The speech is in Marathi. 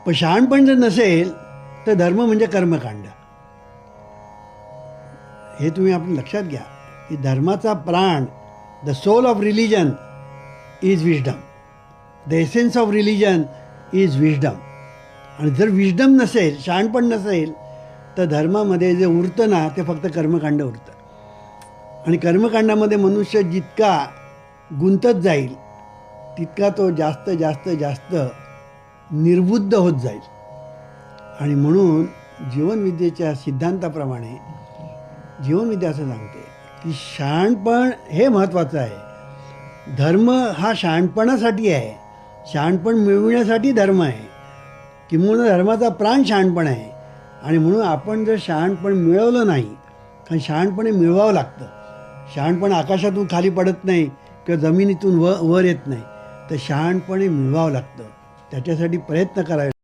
पण शहाणपण जर नसेल तर धर्म म्हणजे कर्मकांड. हे तुम्ही आपण लक्षात घ्या की धर्माचा प्राण, the soul of religion is wisdom. The essence of religion is wisdom. आणि जर विजडम नसेल, शहाणपण नसेल, तर धर्मामध्ये जे उरतं ना ते फक्त कर्मकांड उरतं. आणि कर्मकांडामध्ये मनुष्य जितका गुंतत जाईल तितका तो जास्त जास्त जास्त निर्बुद्ध होत जाईल. आणि म्हणून जीवनविद्येच्या सिद्धांताप्रमाणे जीवनविद्या असं सांगते की शहाणपण हे महत्त्वाचं आहे. धर्म हा शहाणपणासाठी आहे. शहाणपण मिळविण्यासाठी धर्म आहे. किंवा धर्माचा प्राण शहाणपण आहे. आणि म्हणून आपण जर शहाणपण मिळवलं नाही, कारण शहाणपणे मिळवावं लागतं. शहाणपण आकाशातून खाली पडत नाही किंवा जमिनीतून वर येत नाही, तर शहाणपणे मिळवावं लागतं. त्याच्यासाठी प्रयत्न करावे.